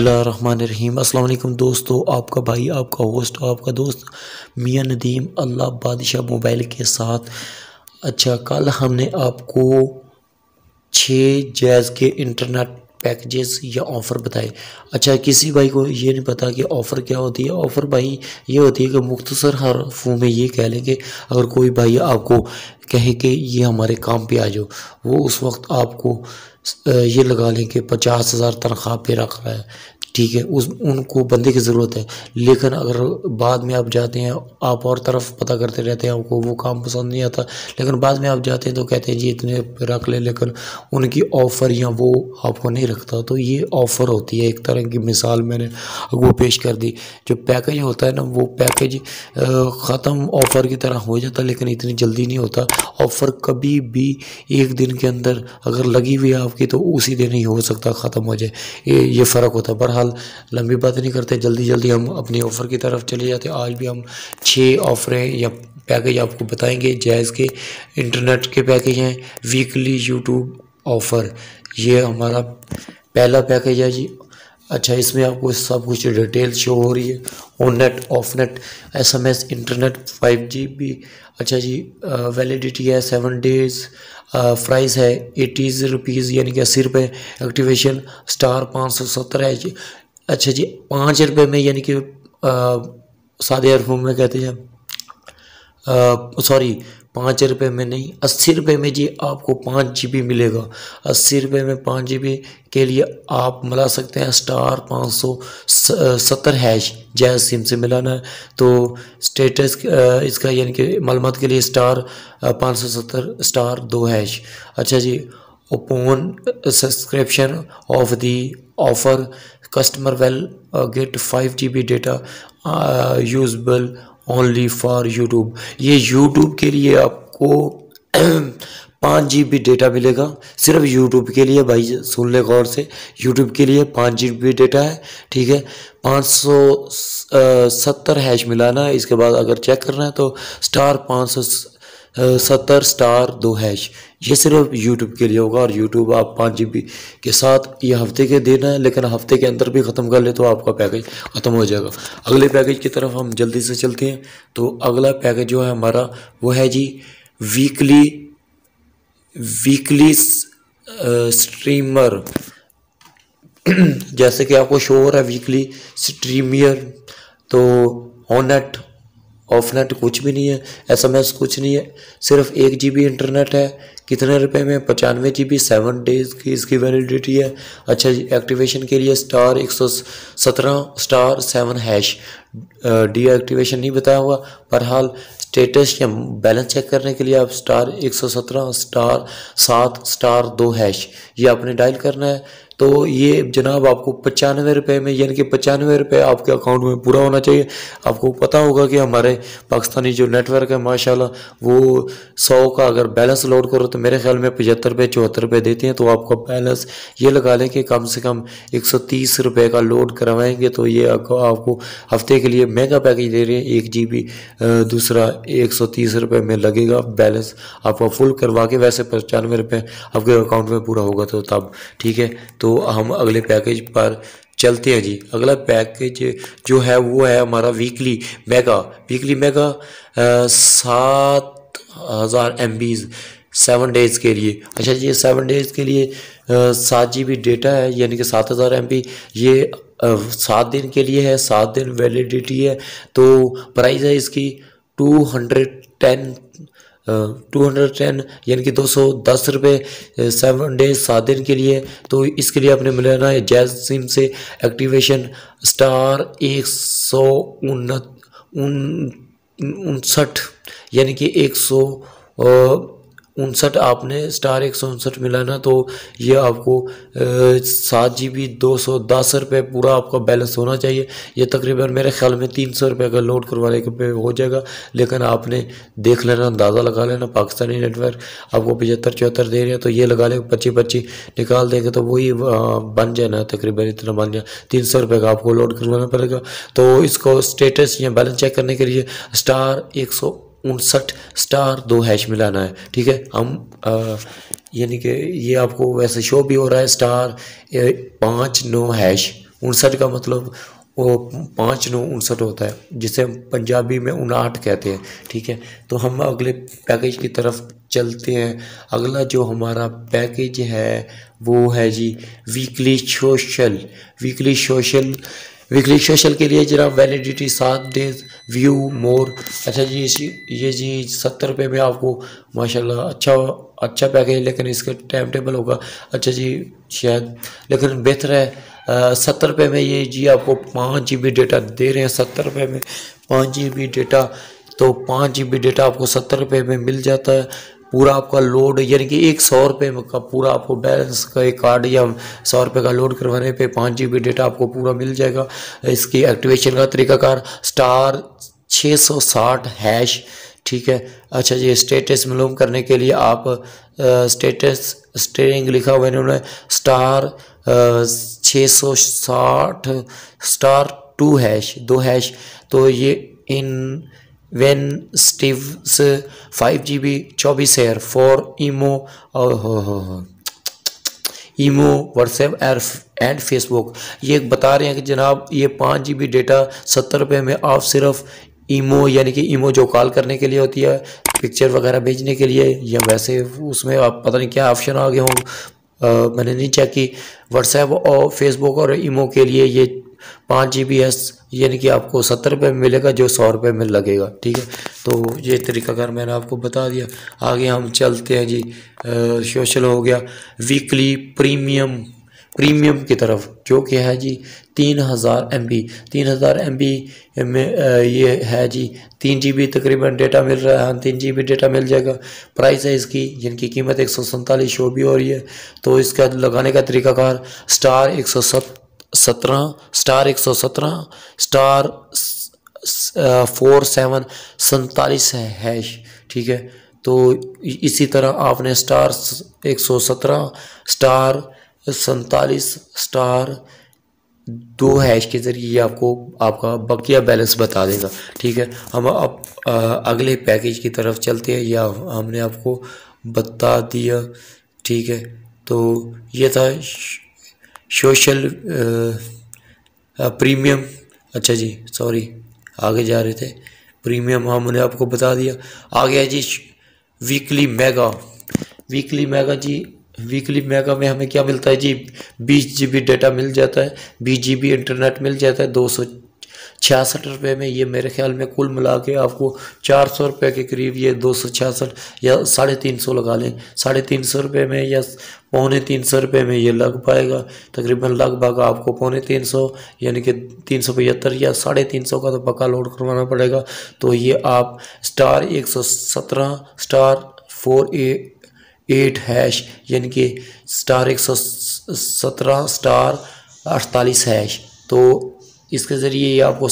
बिस्मिल्लाहिर्रहमानिर्रहीम। अस्सलाम वालेकुम दोस्तों, आपका भाई, आपका होस्ट, आपका दोस्त मियां नदीम अल्लाह बादशाह मोबाइल के साथ। अच्छा, कल हमने आपको 6 जैज़ के इंटरनेट पैकेजेस या ऑफ़र बताए। अच्छा, किसी भाई को ये नहीं पता कि ऑफ़र क्या होती है। ऑफ़र भाई ये होती है कि मुख्तसर हरफों में ये कह लें कि अगर कोई भाई आपको कहे कि ये हमारे काम पे आ जाओ, वो उस वक्त आपको ये लगा लें कि 50,000 तनख्वाह पे रख रहा है, ठीक है। उस उनको बंदे की ज़रूरत है, लेकिन अगर बाद में आप जाते हैं, आप और तरफ पता करते रहते हैं, आपको वो काम पसंद नहीं आता, लेकिन बाद में आप जाते हैं तो कहते हैं जी इतने पे रख ले, लेकिन उनकी ऑफ़र या वो आपको नहीं रखता। तो ये ऑफ़र होती है, एक तरह की मिसाल मैंने वो पेश कर दी। जो पैकेज होता है ना, वो पैकेज ख़त्म ऑफ़र की तरह हो जाता है, लेकिन इतनी जल्दी नहीं होता। ऑफ़र कभी भी एक दिन के अंदर अगर लगी हुई है आपकी, तो उसी दिन ही हो सकता ख़त्म हो जाए। ये फ़र्क होता है। बहरहाल लंबी बात नहीं करते, जल्दी जल्दी हम अपनी ऑफ़र की तरफ चले जाते हैं। आज भी हम 6 ऑफ़रें या पैकेज आपको बताएंगे। जैज़ के इंटरनेट के पैकेज हैं, वीकली यूट्यूब ऑफ़र, ये हमारा पहला पैकेज है जी। अच्छा, इसमें आपको सब कुछ डिटेल शो हो रही है। On net, of net, SMS, internet, 5GB। अच्छा जी, वैलिडिटी है 7 डेज़। प्राइस है 80 रुपीज़, यानी कि 80 रुपये। एक्टिवेशन स्टार 570 है जी। अच्छा जी, 5 रुपये में, यानी कि सादे अरफों में कहते हैं, सॉरी 5 रुपये में नहीं, 80 रुपये में जी आपको 5GB मिलेगा। 80 रुपये में 5GB के लिए आप मिला सकते हैं स्टार 570 हैश। जैज़ सिम से मिलाना है तो स्टेटस इसका, यानी कि मालूमात के लिए स्टार 570 स्टार 2 हैश। अच्छा जी, open subscription of the offer customer will get 5GB data usable only for YouTube. ये यूट्यूब के लिए आपको 5GB डेटा मिलेगा, सिर्फ यूट्यूब के लिए। भाई सुन ले गौर से, यूट्यूब के लिए 5GB डेटा है, ठीक है। 570 हैश मिलाना है। इसके बाद अगर चेक करना है तो स्टार 570 स्टार 2 हैश, ये सिर्फ यूट्यूब के लिए होगा। और यूट्यूब आप 5GB के साथ ये हफ्ते के देना है, लेकिन हफ्ते के अंदर भी ख़त्म कर ले तो आपका पैकेज ख़त्म हो जाएगा। अगले पैकेज की तरफ हम जल्दी से चलते हैं। तो अगला पैकेज जो है हमारा, वो है जी वीकली स्ट्रीमर। जैसे कि आपको शो हो रहा है वीकली स्ट्रीमियर। तो ऑन नेट, ऑफ नेट कुछ भी नहीं है, SMS कुछ नहीं है, सिर्फ 1GB इंटरनेट है। कितने रुपए में? 95GB, 7 डेज़ की इसकी वैलिडिटी है। अच्छा जी, एक्टिवेशन के लिए स्टार 117 स्टार 7 हैश। डीएक्टिवेशन नहीं बताया हुआ। बहरहाल स्टेटस या बैलेंस चेक करने के लिए आप स्टार 117 स्टार 7 स्टार 2 हैश ये आपने डायल करना है। तो ये जनाब आपको 95 रुपये में, यानी कि 95 रुपये आपके अकाउंट में पूरा होना चाहिए। आपको पता होगा कि हमारे पाकिस्तानी जो नेटवर्क है माशाल्लाह, वो 100 का अगर बैलेंस लोड करो तो मेरे ख्याल में 75 रुपये 74 रुपये देते हैं। तो आपका बैलेंस ये लगा लें कि कम से कम 130 रुपये का लोड करवाएंगे तो ये आपको हफ्ते के लिए महंगा पैकेज दे रहे हैं। 1GB, दूसरा 130 रुपये में लगेगा बैलेंस आपको फुल करवा के। वैसे 95 रुपये आपके अकाउंट में पूरा होगा तो तब ठीक है। तो हम अगले पैकेज पर चलते हैं जी। अगला पैकेज जो है वो है हमारा वीकली मेगा 7000 MB 7 डेज़ के लिए। अच्छा जी, 7 डेज़ के लिए 7GB डेटा है, यानी कि 7000 MB। ये 7 दिन के लिए है, 7 दिन वैलिडिटी है। तो प्राइस है इसकी 210 यानी कि 210 रुपये 7 डेज 7 दिन के लिए। तो इसके लिए आपने मिलाना है जैज़ सिम से। एक्टिवेशन स्टार 159, यानी कि 159 आपने स्टार 159 मिलाना। तो ये आपको 7GB 210 रुपये पूरा आपका बैलेंस होना चाहिए। ये तकरीबन मेरे ख्याल में 300 रुपये का लोड करवाने के पे हो जाएगा, लेकिन आपने देख लेना, अंदाज़ा लगा लेना। पाकिस्तानी नेटवर्क आपको 75-74 दे रहे हैं, तो ये लगा ले 25-25 निकाल देंगे तो वही बन जाए ना, तकरीबन इतना बन जाए। 300 रुपये का आपको लोड करवाना पड़ेगा। तो इसको स्टेटस या बैलेंस चेक करने के लिए स्टार 159 स्टार 2 हैश मिलाना है, ठीक है। हम यानी कि ये आपको वैसे शो भी हो रहा है स्टार 59 हैश 59 का मतलब वो 5 9 59 होता है, जिसे हम पंजाबी में 59 कहते हैं। ठीक है, तो हम अगले पैकेज की तरफ चलते हैं। अगला जो हमारा पैकेज है वो है जी वीकली सोशल। वीकली सोशल के लिए जरा वैलिडिटी 7 डेज, व्यू मोर। अच्छा जी, ये जी 70 रुपये में आपको माशाल्लाह अच्छा पैकेज, लेकिन इसका टाइम टेबल होगा अच्छा जी शायद, लेकिन बेहतर है 70 रुपये में ये जी आपको 5 GB डेटा दे रहे हैं। 70 रुपये में 5 GB डेटा, तो 5 GB डेटा आपको 70 रुपये में मिल जाता है। पूरा आपका लोड यानी कि 100 रुपये का पूरा आपको बैलेंस का एक कार्ड या 100 रुपये का लोड करवाने पे 5 GB डेटा आपको पूरा मिल जाएगा। इसकी एक्टिवेशन का तरीकाकार *660#। ठीक है, अच्छा जी, स्टेटस मालूम करने के लिए आप स्टेटस स्टेरिंग लिखा हुआ है इन्होंने *660*2#, 2#। तो ये इन वेन स्टीव्स 5 GB 24 share for imo WhatsApp and Facebook. ये बता रहे हैं कि जनाब ये 5 GB डेटा 70 रुपये में आप सिर्फ ईमो यानी कि ईमो जो कॉल करने के लिए होती है, पिक्चर वगैरह भेजने के लिए, या वैसे उसमें आप पता नहीं क्या ऑप्शन आ गए हों, मैंने नहीं चेक की। व्हाट्सएप और फेसबुक और ईमो के लिए ये 5 GB यानी कि आपको 70 रुपये में मिलेगा, जो 100 रुपये में लगेगा। ठीक है, तो ये तरीकाकार मैंने आपको बता दिया। आगे हम चलते हैं जी, सोशल हो गया। वीकली प्रीमियम की तरफ, जो कि है जी 3000 MB में ये है जी 3 GB तकरीबन डेटा मिल रहा है। 3 GB डेटा मिल जाएगा। प्राइस है इसकी जिनकी कीमत 147 शो भी हो रही है। तो इसका लगाने का तरीकाकार *117 *4747# ठीक है, तो इसी तरह आपने *117*2# के ज़रिए आपको आपका बकिया बैलेंस बता देगा। ठीक है, हम अब अगले पैकेज की तरफ चलते हैं, या हमने आपको बता दिया। ठीक है, तो ये था सोशल प्रीमियम। अच्छा जी, सॉरी आगे जा रहे थे। प्रीमियम हमने आपको बता दिया। आ गया जी वीकली मेगा जी। वीकली मेगा में हमें क्या मिलता है जी 20 GB डेटा मिल जाता है, 20 GB इंटरनेट मिल जाता है 266 रुपये में। ये मेरे ख्याल में कुल मिला के आपको 400 रुपये के करीब, ये 266 या 350 लगा लें, 350 रुपये में या 250 रुपये में ये लग पाएगा। तकरीबन लगभग आपको 350 यानी कि 375 या 350 का तो पक्का लोड करवाना पड़ेगा। तो ये आप *117*488# यानी कि *117*48#। तो इसके ज़रिए ये आपको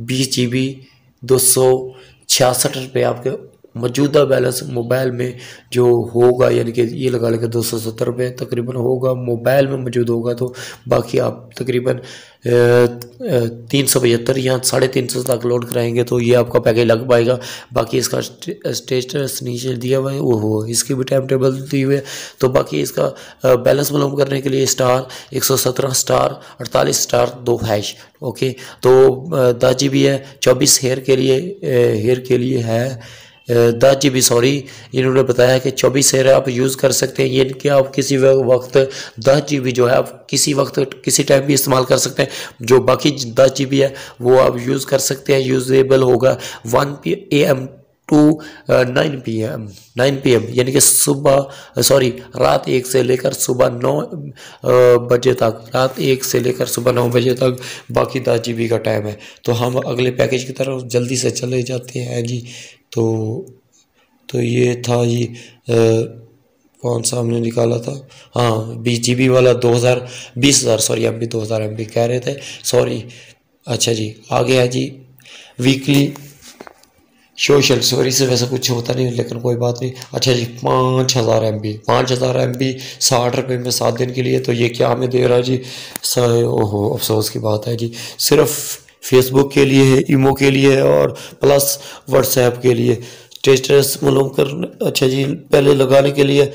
20 GB 266 रुपये आपके मौजूदा बैलेंस मोबाइल में जो होगा, यानी कि ये लगा लेकर 270 रुपये तकरीबन होगा मोबाइल में मौजूद होगा। तो बाकी आप तकरीबन 375 या 350 तक लोड कराएंगे तो ये आपका पैकेज लग पाएगा। बाकी इसका स्टेटस नीचे दिया हुआ है, वो इसकी भी टाइम टेबल दी हुई है। तो बाकी इसका बैलेंस मालूम करने के लिए *117*48*2#। ओके, तो 10 GB है। 24 हेयर के लिए है 10 GB। सॉरी, इन्होंने बताया कि 24 हेयर आप यूज़ कर सकते हैं। ये कि आप किसी वक्त 10 GB जो है आप किसी वक्त किसी टाइम भी इस्तेमाल कर सकते हैं। जो बाकी 10 GB है वो आप यूज़ कर सकते हैं। यूजेबल होगा 1 AM to 9 PM यानी कि रात 1 से लेकर सुबह 9 बजे तक, रात 1 से लेकर सुबह 9 बजे तक बाकी 10 GB का टाइम है। तो हम अगले पैकेज की तरफ जल्दी से चले जाते हैं जी। तो ये था जी कौन सा हमने निकाला था, हाँ 20 GB वाला 20,000 सॉरी MB 2000 MB कह रहे थे, सॉरी। अच्छा जी, आगे है जी वीकली सोशल। सॉरी से वैसे कुछ होता नहीं लेकिन कोई बात नहीं। अच्छा जी 5000 MB 60 रुपये में 7 दिन के लिए। तो ये क्या हमें दे रहा है जी, ओहो अफसोस की बात है जी, सिर्फ फेसबुक के लिए है, ईमो के लिए है और प्लस व्हाट्सएप के लिए स्टेटस मालूम कर। अच्छा जी, पहले लगाने के लिए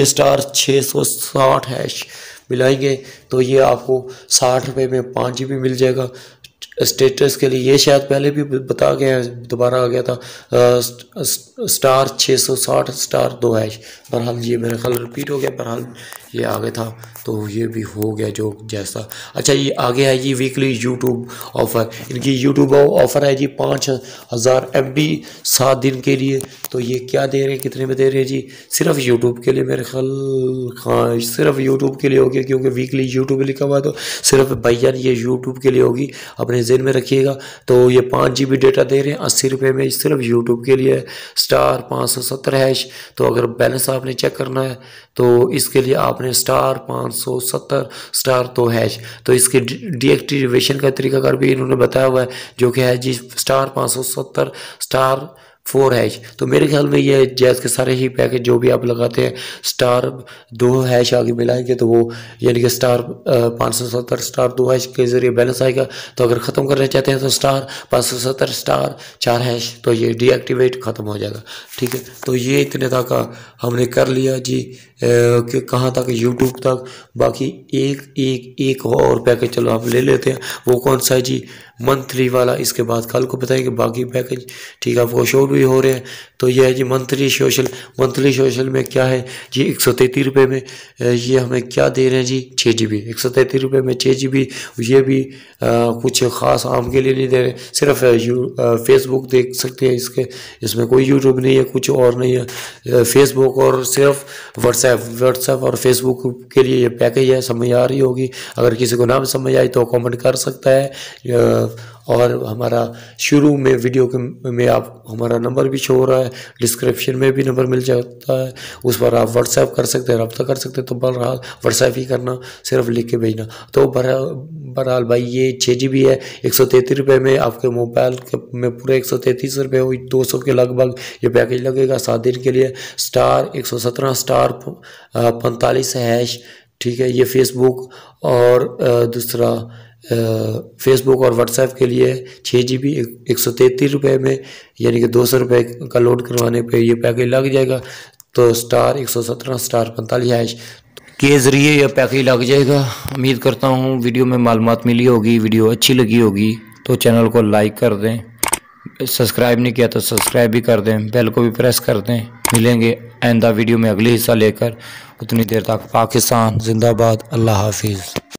*660# मिलाएंगे तो ये आपको 60 रुपये में 5 GB मिल जाएगा। स्टेटस के लिए ये शायद पहले भी बता गया है, दोबारा आ गया था, स्टार 660 स्टार 2 हैश। बहरहाल ये मेरा ख्याल रिपीट हो गया, बहरहाल ये आ गया था तो ये भी हो गया जो जैसा। अच्छा ये आगे है जी वीकली यूट्यूब ऑफ़र। इनकी यूट्यूब ऑफ़र है जी 5000 MB 7 दिन के लिए। तो ये क्या दे रहे हैं, कितने में दे रहे हैं जी? सिर्फ यूट्यूब के लिए मेरे ख्याल, हाँ सिर्फ यूट्यूब के लिए होगी, क्योंकि वीकली यूट्यूब लिखा हुआ तो सिर्फ भैया ये यूट्यूब के लिए होगी, अपने ज़हन में रखिएगा। तो ये 5 GB डेटा दे रहे हैं 80 रुपये में, सिर्फ यूट्यूब के लिए। Star 570 hash. तो अगर बैलेंस आपने चेक करना है तो इसके लिए आपने स्टार 570 स्टार 2 हैश। तो इसके डीएक्टिवेशन का तरीकाकार भी इन्होंने बताया हुआ है, जो कि है जी स्टार 570 स्टार 4 हैश। तो मेरे ख्याल में ये जैज़ के सारे ही पैकेज जो भी आप लगाते हैं स्टार 2 हैश आगे मिलाएंगे तो वो यानी कि स्टार 570 स्टार 2 हैश के ज़रिए बैलेंस आएगा। तो अगर ख़त्म करना चाहते हैं तो स्टार 570 स्टार 4 हैश, तो ये डीएक्टिवेट ख़त्म हो जाएगा। ठीक है, तो ये इतने तक हमने कर लिया जी कि कहाँ तक, यूट्यूब तक। बाकी एक और पैकेज चलो आप ले लेते हैं, वो कौन सा है जी? मंथली वाला। इसके बाद कल को बताएंगे बाकी पैकेज। ठीक है, आपको शो भी हो रहे हैं। तो ये है जी मंथली सोशल में क्या है जी? 133 रुपये में ये हमें क्या दे रहे हैं जी? 6 GB। 133 रुपये में 6 GB। ये भी कुछ ख़ास आम के लिए नहीं दे रहे, सिर्फ फेसबुक देख सकते हैं इसमें कोई यूट्यूब नहीं है, कुछ और नहीं है। फेसबुक और सिर्फ व्हाट्सएप और फेसबुक के लिए ये पैकेज है। समझ आ रही होगी, अगर किसी को ना समझ आई तो कमेंट कर सकता है। और हमारा शुरू में वीडियो में आप हमारा नंबर भी शो हो रहा है, डिस्क्रिप्शन में भी नंबर मिल जाता है, उस पर आप व्हाट्सएप कर सकते हैं, रब्ता कर सकते हैं। तो बहरहाल व्हाट्सएप ही करना, सिर्फ लिख के भेजना। तो बहरहाल भाई ये 6 GB है 133 रुपये में। आपके मोबाइल में पूरे 133 रुपये हुई 200 के लगभग ये पैकेज लगेगा 7 दिन के लिए। Star 117 star 45 hash. ठीक है, ये फेसबुक और दूसरा फेसबुक और व्हाट्सएप के लिए 6 GB 133 रुपये में, यानी कि 200 रुपये का लोड करवाने पे ये पैकेज लग जाएगा। तो स्टार 117 स्टार 45 हैश के ज़रिए यह पैकेज लग जाएगा। उम्मीद करता हूँ वीडियो में मालूमात मिली होगी, वीडियो अच्छी लगी होगी तो चैनल को लाइक कर दें, सब्सक्राइब नहीं किया तो सब्सक्राइब भी कर दें, बेल को भी प्रेस कर दें। मिलेंगे आइंदा वीडियो में अगले हिस्सा लेकर। उतनी देर तक पाकिस्तान जिंदाबाद। अल्लाह हाफिज़।